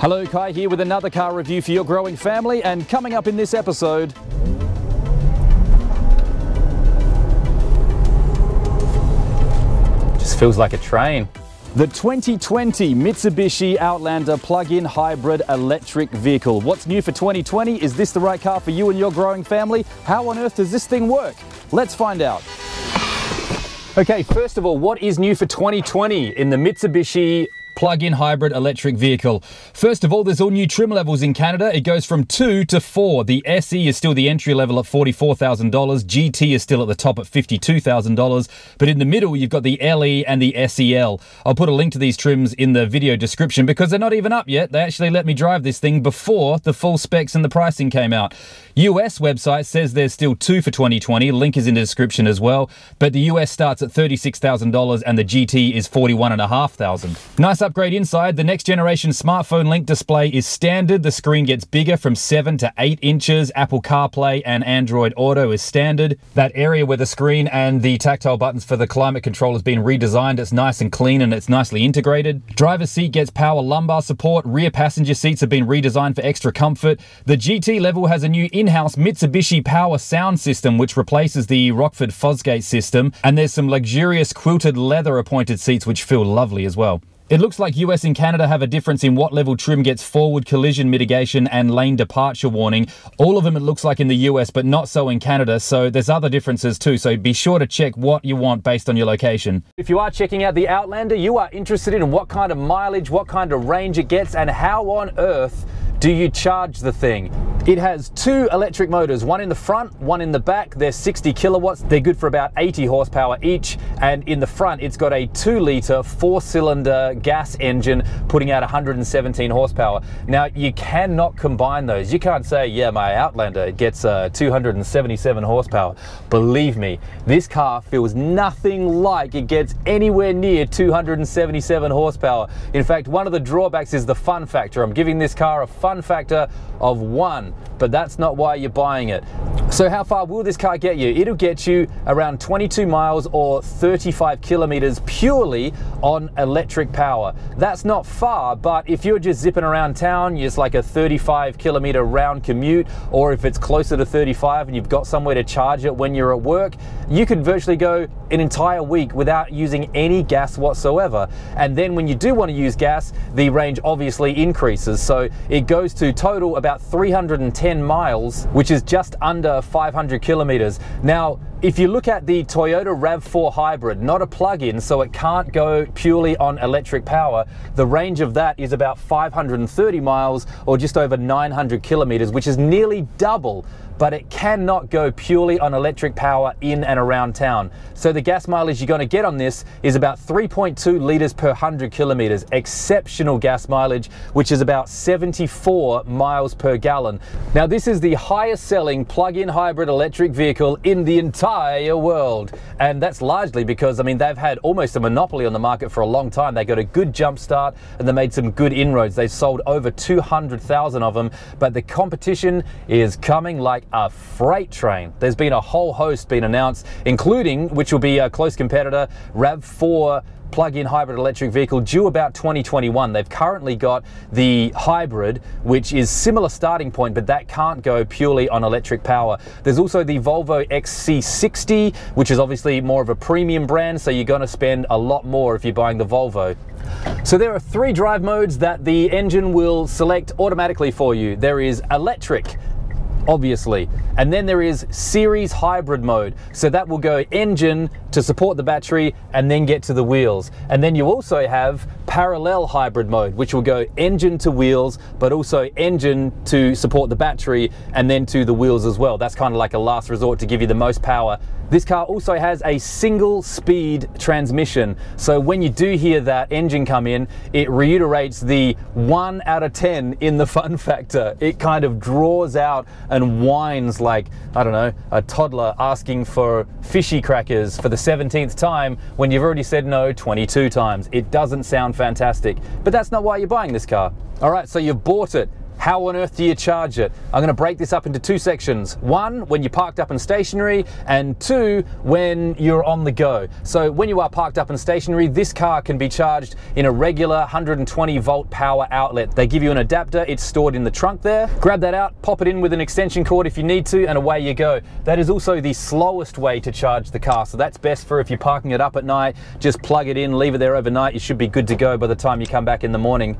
Hello, Kai here with another car review for your growing family, and coming up in this episode, just feels like a train. The 2020 Mitsubishi Outlander plug-in hybrid electric vehicle. What's new for 2020? Is this the right car for you and your growing family? How on earth does this thing work? Let's find out. Okay, first of all, what is new for 2020 in the Mitsubishi plug-in hybrid electric vehicle? First of all, there's all new trim levels in Canada. It goes from 2 to 4. The SE is still the entry level at $44,000. GT is still at the top at $52,000. But in the middle, you've got the LE and the SEL. I'll put a link to these trims in the video description because they're not even up yet. They actually let me drive this thing before the full specs and the pricing came out. US website says there's still 2 for 2020. Link is in the description as well. But the US starts at $36,000 and the GT is $41,500. Nice upgrade inside. The next generation smartphone link display is standard. The screen gets bigger from 7 to 8 inches. Apple CarPlay and Android Auto is standard. That area where the screen and the tactile buttons for the climate control has been redesigned. It's nice and clean and it's nicely integrated. Driver's seat gets power lumbar support. Rear passenger seats have been redesigned for extra comfort. The GT level has a new in-house Mitsubishi power sound system which replaces the Rockford Fosgate system, and there's some luxurious quilted leather appointed seats which feel lovely as well. It looks like US and Canada have a difference in what level trim gets forward collision mitigation and lane departure warning. All of them it looks like in the US, but not so in Canada, so there's other differences too, so be sure to check what you want based on your location. If you are checking out the Outlander, you are interested in what kind of mileage, what kind of range it gets, and how on earth do you charge the thing? It has 2 electric motors, one in the front, one in the back. They're 60 kilowatts. They're good for about 80 horsepower each. And in the front, it's got a 2-litre 4-cylinder gas engine putting out 117 horsepower. Now, you cannot combine those. You can't say, yeah, my Outlander, it gets 277 horsepower. Believe me, this car feels nothing like it gets anywhere near 277 horsepower. In fact, one of the drawbacks is the fun factor. I'm giving this car a fun factor of 1, but that's not why you're buying it. So how far will this car get you? It'll get you around 22 miles or 35 kilometers purely on electric power. That's not far, but if you're just zipping around town, it's like a 35 kilometer round commute, or if it's closer to 35 and you've got somewhere to charge it when you're at work, you could virtually go an entire week without using any gas whatsoever. And then when you do want to use gas, the range obviously increases. So it goes to total about 310 miles, which is just under 500 kilometers. Now, if you look at the Toyota RAV4 Hybrid, not a plug-in, so it can't go purely on electric power, the range of that is about 530 miles or just over 900 kilometers, which is nearly double, but it cannot go purely on electric power in and around town. So the gas mileage you're going to get on this is about 3.2 litres per 100 kilometres. Exceptional gas mileage, which is about 74 miles per gallon. Now, this is the highest selling plug-in hybrid electric vehicle in the entire world. And that's largely because, I mean, they've had almost a monopoly on the market for a long time. They got a good jump start and they made some good inroads. They've sold over 200,000 of them, but the competition is coming like a freight train. There's been a whole host being announced, including, which will be a close competitor, RAV4 plug-in hybrid electric vehicle due about 2021. They've currently got the hybrid, which is similar starting point, but that can't go purely on electric power. There's also the Volvo XC60, which is obviously more of a premium brand, so you're going to spend a lot more if you're buying the Volvo. So there are 3 drive modes that the engine will select automatically for you. There is electric, obviously, and then there is series hybrid mode, so that will go engine to support the battery and then get to the wheels. And then you also have parallel hybrid mode, which will go engine to wheels, but also engine to support the battery and then to the wheels as well. That's kind of like a last resort to give you the most power. This car also has a single speed transmission, so when you do hear that engine come in, it reiterates the 1 out of 10 in the fun factor. It kind of draws out and whines like, I don't know, a toddler asking for fishy crackers for the 17th time when you've already said no 22 times. It doesn't sound fantastic, but that's not why you're buying this car. All right, so you've bought it. How on earth do you charge it? I'm going to break this up into two sections. One, when you're parked up and stationary, and two, when you're on the go. So when you are parked up and stationary, this car can be charged in a regular 120 volt power outlet. They give you an adapter, it's stored in the trunk there. Grab that out, pop it in with an extension cord if you need to, and away you go. That is also the slowest way to charge the car, so that's best for if you're parking it up at night. Just plug it in, leave it there overnight, you should be good to go by the time you come back in the morning.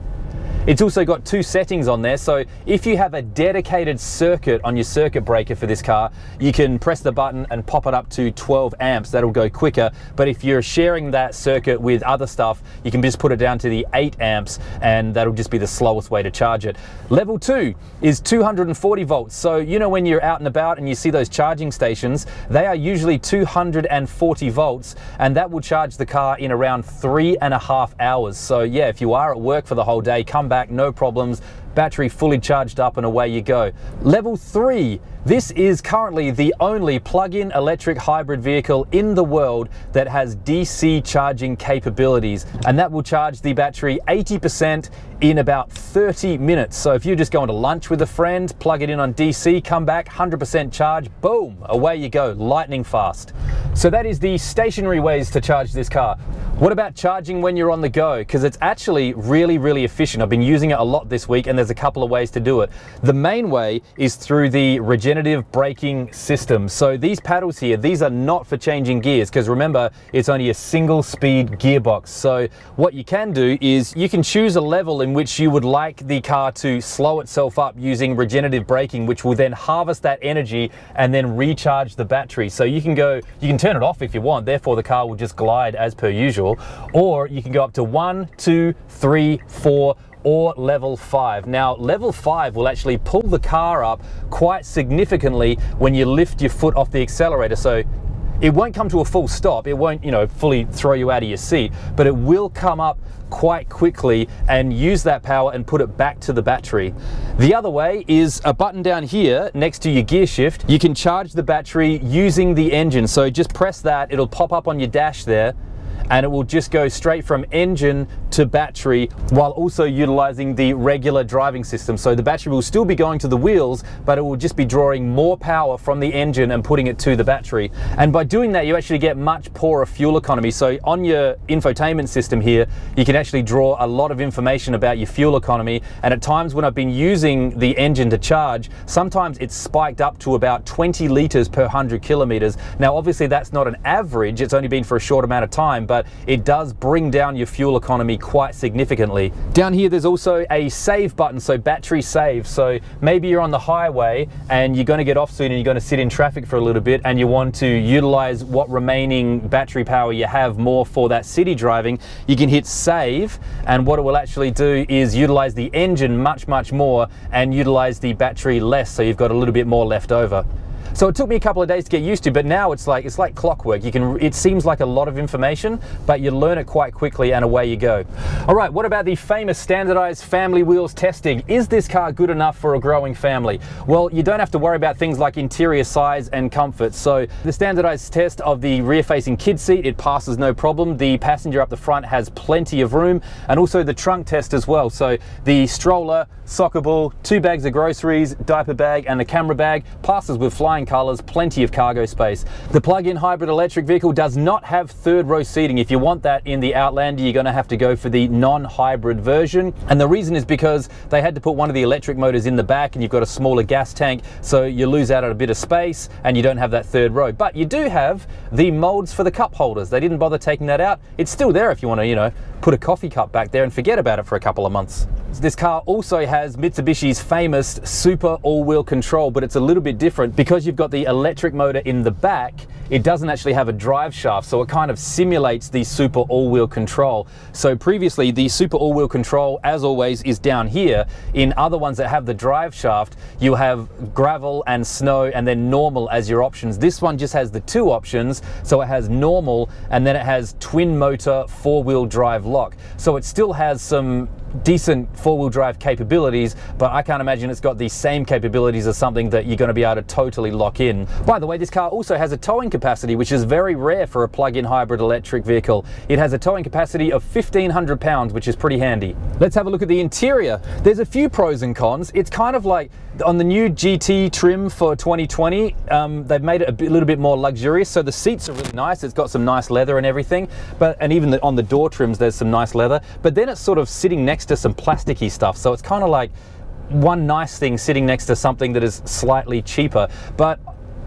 It's also got two settings on there, so if you have a dedicated circuit on your circuit breaker for this car, you can press the button and pop it up to 12 amps. That'll go quicker. But if you're sharing that circuit with other stuff, you can just put it down to the 8 amps, and that'll just be the slowest way to charge it. Level 2 is 240 volts. So you know when you're out and about and you see those charging stations, they are usually 240 volts, and that will charge the car in around 3.5 hours. So yeah, if you are at work for the whole day, come back, no problems, battery fully charged up and away you go. Level 3, this is currently the only plug-in electric hybrid vehicle in the world that has DC charging capabilities, and that will charge the battery 80% in about 30 minutes. So if you're just going to lunch with a friend, plug it in on DC, come back, 100% charge, boom, away you go, lightning fast. So that is the stationary ways to charge this car. What about charging when you're on the go? Because it's actually really efficient. I've been using it a lot this week, and there's a couple of ways to do it. The main way is through the regenerative braking system. So these paddles here, these are not for changing gears, because remember, it's only a single speed gearbox. So what you can do is you can choose a level in which you would like the car to slow itself up using regenerative braking, which will then harvest that energy and then recharge the battery. So you can turn it off if you want, therefore the car will just glide as per usual. Or you can go up to 1, 2, 3, 4, or level 5. Now, level 5 will actually pull the car up quite significantly when you lift your foot off the accelerator. So it won't come to a full stop. It won't, fully throw you out of your seat, but it will come up quite quickly and use that power and put it back to the battery. The other way is a button down here next to your gear shift. You can charge the battery using the engine. So just press that, it'll pop up on your dash there, and it will just go straight from engine to battery while also utilizing the regular driving system. So the battery will still be going to the wheels, but it will just be drawing more power from the engine and putting it to the battery. And by doing that, you actually get much poorer fuel economy. So on your infotainment system here, you can actually draw a lot of information about your fuel economy. And at times when I've been using the engine to charge, sometimes it's spiked up to about 20 liters per 100 kilometers. Now, obviously that's not an average. It's only been for a short amount of time, but it does bring down your fuel economy quite significantly. Down here there's also a save button, so battery save. So maybe you're on the highway and you're going to get off soon and you're going to sit in traffic for a little bit and you want to utilize what remaining battery power you have more for that city driving. You can hit save, and what it will actually do is utilize the engine much more and utilize the battery less, so you've got a little bit more left over. So it took me a couple of days to get used to, but now it's like clockwork. It seems like a lot of information, but you learn it quite quickly and away you go. All right, what about the famous standardized family wheels testing? Is this car good enough for a growing family? Well, you don't have to worry about things like interior size and comfort. So the standardized test of the rear-facing kid seat, it passes no problem. The passenger up the front has plenty of room, and also the trunk test as well. So the stroller, soccer ball, 2 bags of groceries, diaper bag, and the camera bag passes with flying colors, plenty of cargo space. The plug-in hybrid electric vehicle does not have third row seating. If you want that in the Outlander, you're going to have to go for the non-hybrid version. And the reason is because they had to put one of the electric motors in the back, and you've got a smaller gas tank, so you lose out on a bit of space and you don't have that third row. But you do have the molds for the cup holders. They didn't bother taking that out. It's still there if you want to, put a coffee cup back there and forget about it for a couple of months. This car also has Mitsubishi's famous super all-wheel control, but it's a little bit different because you've got the electric motor in the back. It doesn't actually have a drive shaft, so it kind of simulates the super all-wheel control. So previously, the super all-wheel control, as always, is down here. In other ones that have the drive shaft, you have gravel and snow and then normal as your options. This one just has the 2 options, so it has normal and then it has twin motor 4-wheel drive lock. So it still has some decent 4-wheel drive capabilities, but I can't imagine it's got the same capabilities as something that you're going to be able to totally lock in. By the way, this car also has a towing capacity, which is very rare for a plug-in hybrid electric vehicle. It has a towing capacity of 1,500 pounds, which is pretty handy. Let's have a look at the interior. There's a few pros and cons. It's kind of like on the new GT trim for 2020, they've made it a little bit more luxurious, so the seats are really nice. It's got some nice leather and everything, and even on the door trims there's some nice leather, but then it's sort of sitting next to some plasticky stuff, so it's kind of like one nice thing sitting next to something that is slightly cheaper. But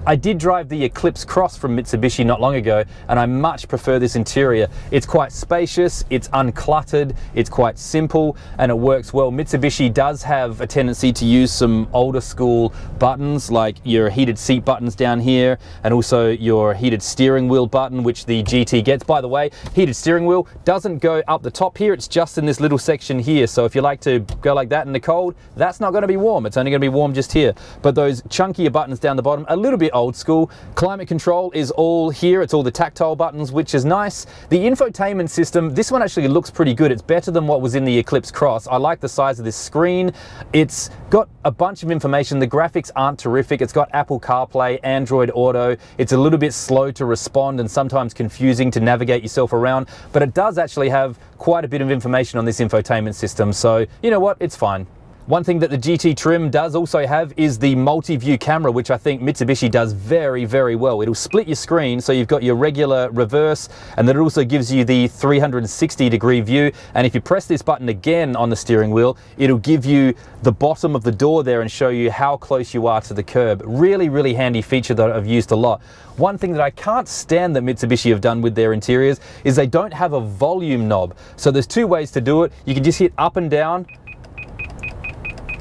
I did drive the Eclipse Cross from Mitsubishi not long ago, and I much prefer this interior. It's quite spacious, it's uncluttered, it's quite simple, and it works well. Mitsubishi does have a tendency to use some older school buttons, like your heated seat buttons down here, and also your heated steering wheel button, which the GT gets. By the way, heated steering wheel doesn't go up the top here, it's just in this little section here. So if you like to go like that in the cold, that's not going to be warm. It's only going to be warm just here. But those chunkier buttons down the bottom, a little bit old school. Climate control is all here. It's all the tactile buttons, which is nice. The infotainment system, this one actually looks pretty good. It's better than what was in the Eclipse Cross. I like the size of this screen. It's got a bunch of information. The graphics aren't terrific. It's got Apple CarPlay, Android Auto. It's a little bit slow to respond and sometimes confusing to navigate yourself around, but it does actually have quite a bit of information on this infotainment system. So you know what, it's fine. One thing that the GT trim does also have is the multi-view camera, which I think Mitsubishi does very, very well. It'll split your screen, so you've got your regular reverse, and then it also gives you the 360-degree view. And if you press this button again on the steering wheel, it'll give you the bottom of the door there and show you how close you are to the curb. Really, really handy feature that I've used a lot. One thing that I can't stand that Mitsubishi have done with their interiors is they don't have a volume knob. So there's two ways to do it. You can just hit up and down,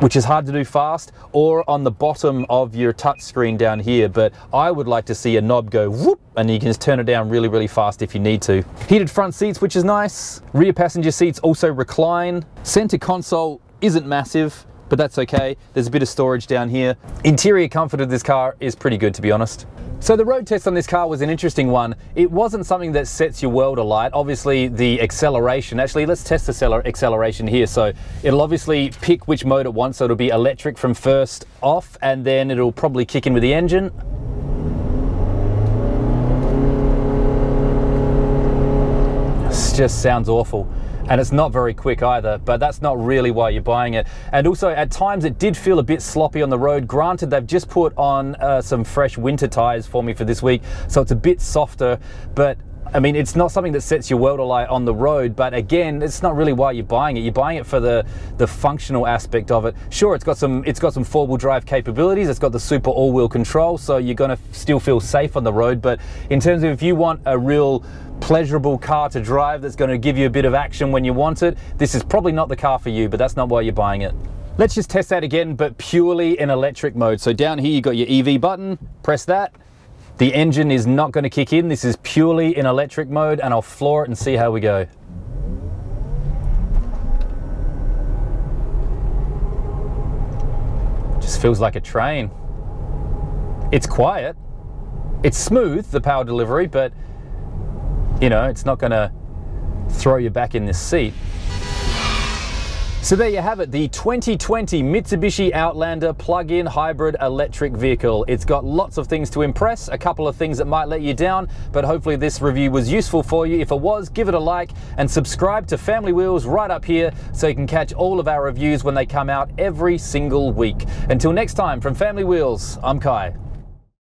which is hard to do fast, or on the bottom of your touch screen down here. But I would like to see a knob go whoop, and you can just turn it down really, really fast if you need to. Heated front seats, which is nice. Rear passenger seats also recline. Center console isn't massive, but that's okay. There's a bit of storage down here. Interior comfort of this car is pretty good, to be honest. So the road test on this car was an interesting one. It wasn't something that sets your world alight. Obviously the acceleration, actually let's test the acceleration here. So it'll obviously pick which mode it wants. So it'll be electric from first off, and then it'll probably kick in with the engine. This just sounds awful. And it's not very quick either, but that's not really why you're buying it. And also at times it did feel a bit sloppy on the road. Granted, they've just put on some fresh winter tires for me for this week, so it's a bit softer, but I mean, it's not something that sets your world alight on the road, but again, it's not really why you're buying it. You're buying it for the functional aspect of it. Sure, it's got some four-wheel drive capabilities. It's got the super all-wheel control, so you're gonna still feel safe on the road. But in terms of if you want a real pleasurable car to drive that's going to give you a bit of action when you want it, this is probably not the car for you, but that's not why you're buying it. Let's just test that again, but purely in electric mode. So down here you got your EV button, press that. The engine is not going to kick in. This is purely in electric mode, and I'll floor it and see how we go. Just feels like a train. It's quiet. It's smooth, the power delivery, but you know, it's not going to throw you back in this seat. So there you have it, the 2020 Mitsubishi Outlander plug-in hybrid electric vehicle. It's got lots of things to impress, a couple of things that might let you down, but hopefully this review was useful for you. If it was, give it a like and subscribe to Family Wheels right up here so you can catch all of our reviews when they come out every single week. Until next time, from Family Wheels, I'm Kai.